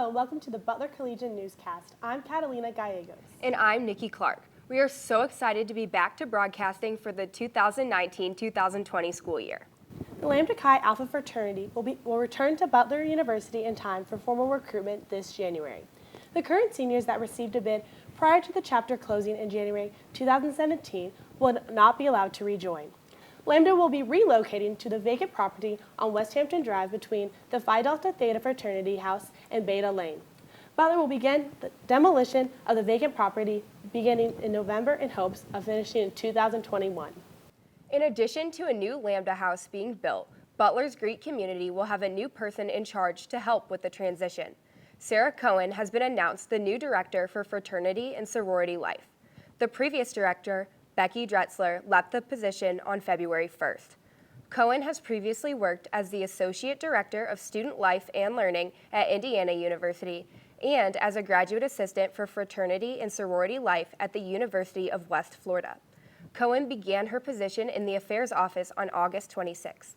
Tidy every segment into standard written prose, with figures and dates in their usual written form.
Hello, and welcome to the Butler Collegian Newscast. I'm Catalina Gallegos. And I'm Nicki Clark. We are so excited to be back to broadcasting for the 2019-2020 school year. The Lambda Chi Alpha fraternity will return to Butler University in time for formal recruitment this January. The current seniors that received a bid prior to the chapter closing in January 2017 will not be allowed to rejoin. Lambda will be relocating to the vacant property on West Hampton Drive between the Phi Delta Theta Fraternity House and Beta Lane. Butler will begin the demolition of the vacant property beginning in November in hopes of finishing in 2021. In addition to a new Lambda house being built, Butler's Greek community will have a new person in charge to help with the transition. Sarah Cohen has been announced the new director for Fraternity and Sorority Life. The previous director, Becky Drexler, left the position on February 1st. Cohen has previously worked as the Associate Director of Student Life and Learning at Indiana University and as a graduate assistant for Fraternity and Sorority Life at the University of West Florida. Cohen began her position in the Affairs Office on August 26th.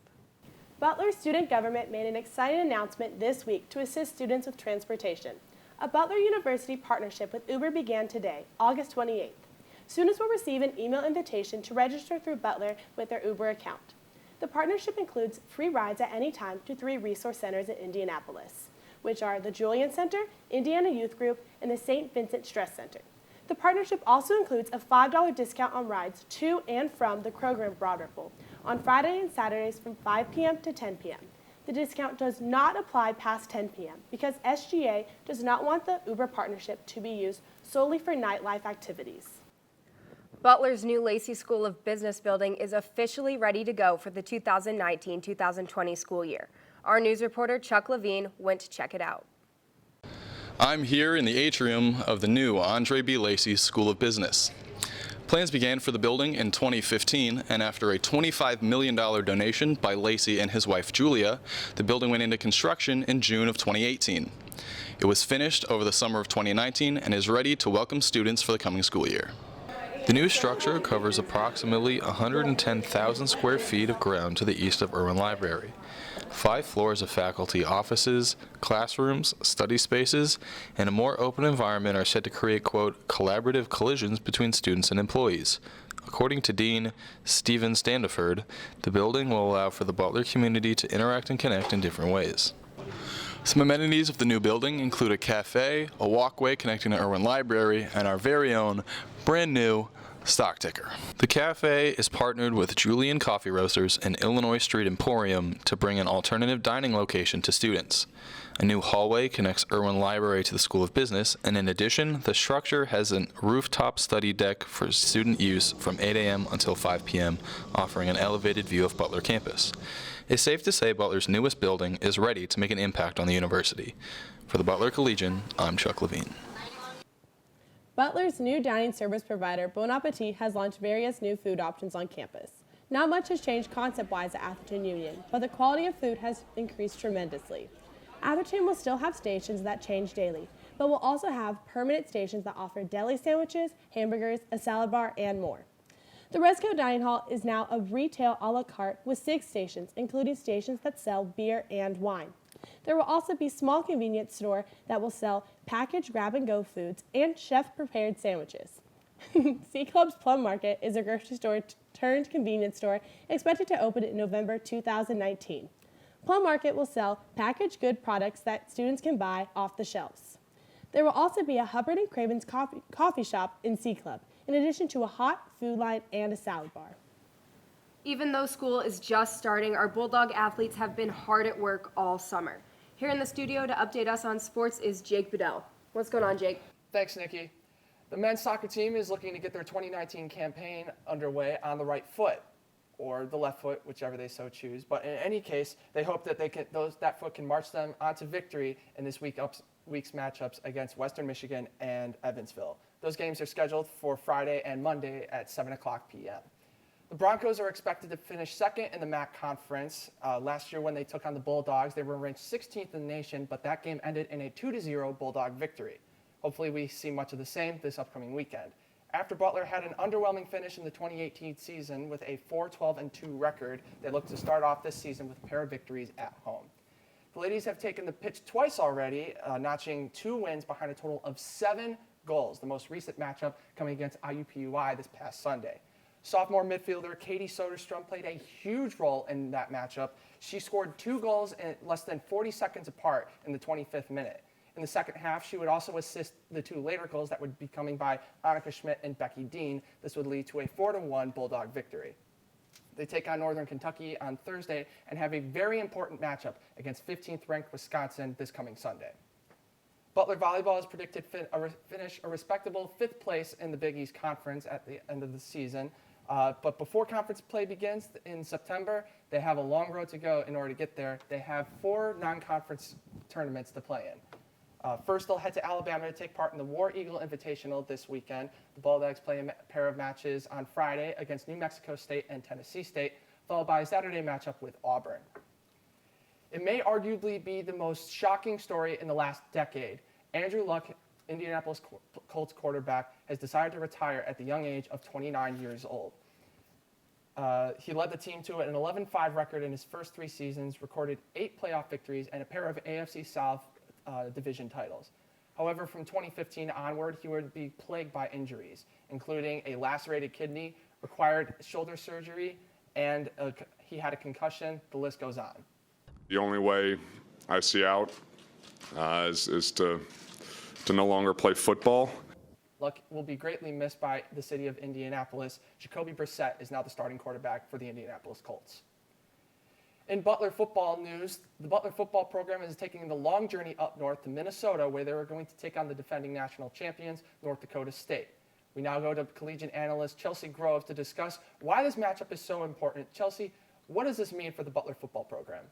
Butler Student Government made an exciting announcement this week to assist students with transportation. A Butler University partnership with Uber began today, August 28th. Students will receive an email invitation to register through Butler with their Uber account. The partnership includes free rides at any time to 3 resource centers in Indianapolis, which are the Julian Center, Indiana Youth Group, and the St. Vincent Stress Center. The partnership also includes a $5 discount on rides to and from the Kroger Broad Ripple on Friday and Saturdays from 5 p.m. to 10 p.m. The discount does not apply past 10 p.m. because SGA does not want the Uber partnership to be used solely for nightlife activities. Butler's new Lacy School of Business building is officially ready to go for the 2019-2020 school year. Our news reporter Chuck Levine went to check it out. I'm here in the atrium of the new Andre B. Lacy School of Business. Plans began for the building in 2015, and after a $25 million donation by Lacy and his wife Julia, the building went into construction in June of 2018. It was finished over the summer of 2019 and is ready to welcome students for the coming school year. The new structure covers approximately 110,000 square feet of ground to the east of Irwin Library. 5 floors of faculty offices, classrooms, study spaces, and a more open environment are set to create, quote, collaborative collisions between students and employees. According to Dean Stephen Standiford, the building will allow for the Butler community to interact and connect in different ways. Some amenities of the new building include a cafe, a walkway connecting to Irwin Library, and our very own brand new stock ticker. The cafe is partnered with Julian Coffee Roasters and Illinois Street Emporium to bring an alternative dining location to students. A new hallway connects Irwin Library to the School of Business, and in addition, the structure has a rooftop study deck for student use from 8 a.m. until 5 p.m., offering an elevated view of Butler campus. It's safe to say Butler's newest building is ready to make an impact on the university. For the Butler Collegian, I'm Chuck Levine. Butler's new dining service provider, Bon Appetit, has launched various new food options on campus. Not much has changed concept-wise at Atherton Union, but the quality of food has increased tremendously. Atherton will still have stations that change daily, but will also have permanent stations that offer deli sandwiches, hamburgers, a salad bar, and more. The Resco Dining Hall is now a retail a la carte with 6 stations, including stations that sell beer and wine. There will also be a small convenience store that will sell packaged grab-and-go foods and chef-prepared sandwiches. C Club's Plum Market is a grocery store turned convenience store expected to open in November 2019. Plum Market will sell packaged good products that students can buy off the shelves. There will also be a Hubbard and Craven's coffee shop in C Club, in addition to a hot food line and a salad bar. Even though school is just starting, our Bulldog athletes have been hard at work all summer. Here in the studio to update us on sports is Jake Bedell. What's going on, Jake? Thanks, Nikki. The men's soccer team is looking to get their 2019 campaign underway on the right foot, or the left foot, whichever they so choose. But in any case, they hope that that foot can march them onto victory in this week's matchups against Western Michigan and Evansville. Those games are scheduled for Friday and Monday at 7 o'clock p.m. The Broncos are expected to finish second in the MAC conference. Last year when they took on the Bulldogs, they were ranked 16th in the nation, but that game ended in a 2-0 Bulldog victory. Hopefully we see much of the same this upcoming weekend. After Butler had an underwhelming finish in the 2018 season with a 4-12-2 record, they look to start off this season with a pair of victories at home. The ladies have taken the pitch twice already, notching 2 wins behind a total of 7 goals, the most recent matchup coming against IUPUI this past Sunday. Sophomore midfielder Katie Soderstrom played a huge role in that matchup. She scored 2 goals in less than 40 seconds apart in the 25th minute. In the second half, she would also assist the 2 later goals that would be coming by Annika Schmidt and Becky Dean. This would lead to a 4-1 Bulldog victory. They take on Northern Kentucky on Thursday and have a very important matchup against 15th-ranked Wisconsin this coming Sunday. Butler Volleyball is predicted finish a respectable 5th place in the Big East Conference at the end of the season. But before conference play begins in September, they have a long road to go in order to get there. They have 4 non-conference tournaments to play in. First, they'll head to Alabama to take part in the War Eagle Invitational this weekend. The Bulldogs play a pair of matches on Friday against New Mexico State and Tennessee State, followed by a Saturday matchup with Auburn. It may arguably be the most shocking story in the last decade. Andrew Luck, Indianapolis Colts quarterback, has decided to retire at the young age of 29 years old. He led the team to an 11-5 record in his first 3 seasons, recorded 8 playoff victories, and a pair of AFC South division titles. However, from 2015 onward, he would be plagued by injuries, including a lacerated kidney, required shoulder surgery, and he had a concussion. The list goes on. The only way I see out is to no longer play football. Luck will be greatly missed by the city of Indianapolis. Jacoby Brissett is now the starting quarterback for the Indianapolis Colts. In Butler football news, the Butler football program is taking the long journey up north to Minnesota, where they are going to take on the defending national champions, North Dakota State. We now go to collegiate analyst Chelsea Groves to discuss why this matchup is so important. Chelsea, what does this mean for the Butler football program?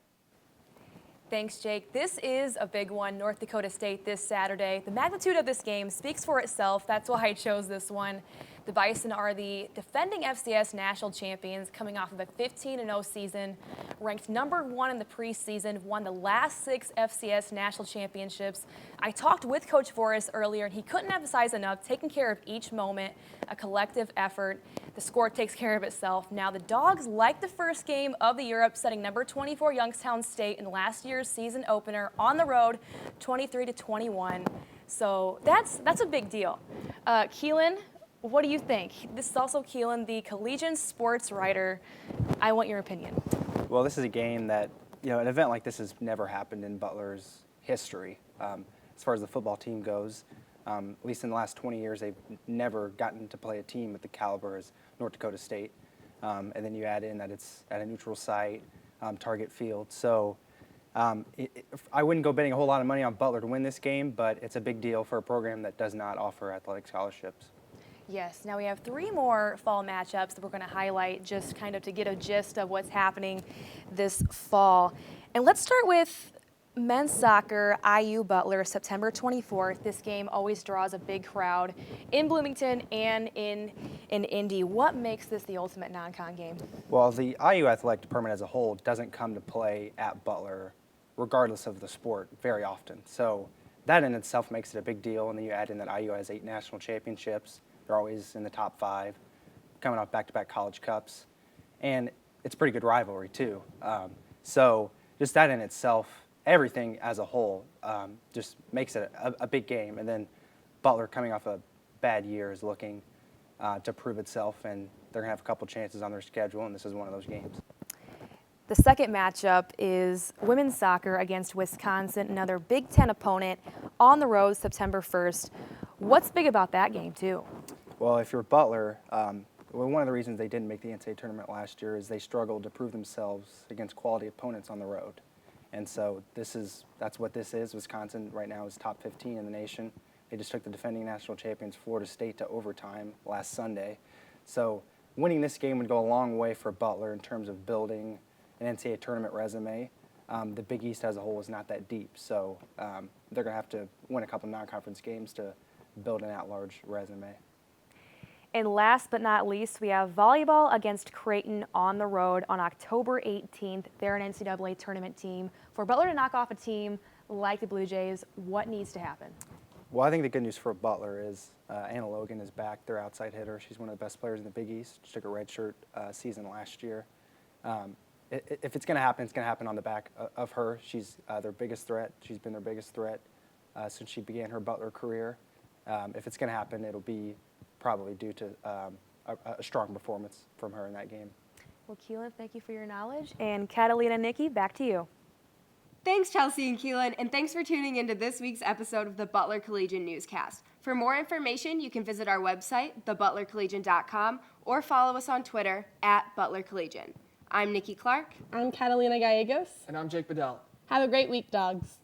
Thanks, Jake. This is a big one, North Dakota State this Saturday. The magnitude of this game speaks for itself. That's why I chose this one. The Bison are the defending FCS national champions, coming off of a 15-0 season, ranked number 1 in the preseason, won the last 6 FCS national championships. I talked with Coach Forrest earlier, and he couldn't emphasize enough taking care of each moment, a collective effort. The score takes care of itself. Now, the Dogs, like the first game of the year, upsetting number 24 Youngstown State in last year's season opener on the road, 23-21. So that's a big deal. Keelen, what do you think? This is also Keelen, the collegiate sports writer. I want your opinion. Well, this is a game that, an event like this has never happened in Butler's history. As far as the football team goes, at least in the last 20 years, they've never gotten to play a team at the caliber as North Dakota State. And then you add in that it's at a neutral site, target field. So I wouldn't go betting a whole lot of money on Butler to win this game, but it's a big deal for a program that does not offer athletic scholarships. Yes, now we have 3 more fall matchups that we're going to highlight just kind of to get a gist of what's happening this fall. And let's start with men's soccer, IU Butler, September 24th. This game always draws a big crowd in Bloomington and in Indy. What makes this the ultimate non-con game? Well, the IU athletic department as a whole doesn't come to play at Butler regardless of the sport very often. So that in itself makes it a big deal, and then you add in that IU has 8 national championships. They're always in the top 5, coming off back-to-back college cups. And it's a pretty good rivalry, too. So just that in itself, everything as a whole, just makes it a big game. And then Butler, coming off a bad year, is looking to prove itself. And they're going to have a couple chances on their schedule, and this is one of those games. The second matchup is women's soccer against Wisconsin, another Big Ten opponent on the road September 1st. What's big about that game, too? Well, if you're Butler, one of the reasons they didn't make the NCAA tournament last year is they struggled to prove themselves against quality opponents on the road. And so that's what this is. Wisconsin right now is top 15 in the nation. They just took the defending national champions Florida State to overtime last Sunday. So winning this game would go a long way for Butler in terms of building an NCAA tournament resume. The Big East as a whole is not that deep, so they're going to have to win a couple non-conference games to build an at-large resume. And last but not least, we have volleyball against Creighton on the road on October 18th. They're an NCAA tournament team. For Butler to knock off a team like the Blue Jays, what needs to happen? Well, I think the good news for Butler is Anna Logan is back, their outside hitter. She's one of the best players in the Big East. She took a redshirt season last year. if it's going to happen, it's going to happen on the back of her. She's their biggest threat. She's been their biggest threat since she began her Butler career. If it's going to happen, it'll be probably due to a strong performance from her in that game. Well, Keelen, thank you for your knowledge. And Catalina and Nicki, back to you. Thanks, Chelsea and Keelen, and thanks for tuning into this week's episode of the Butler Collegian Newscast. For more information, you can visit our website, thebutlercollegian.com, or follow us on Twitter @ButlerCollegian. I'm Nikki Clark. I'm Catalina Gallegos. And I'm Jake Bedell. Have a great week, dogs.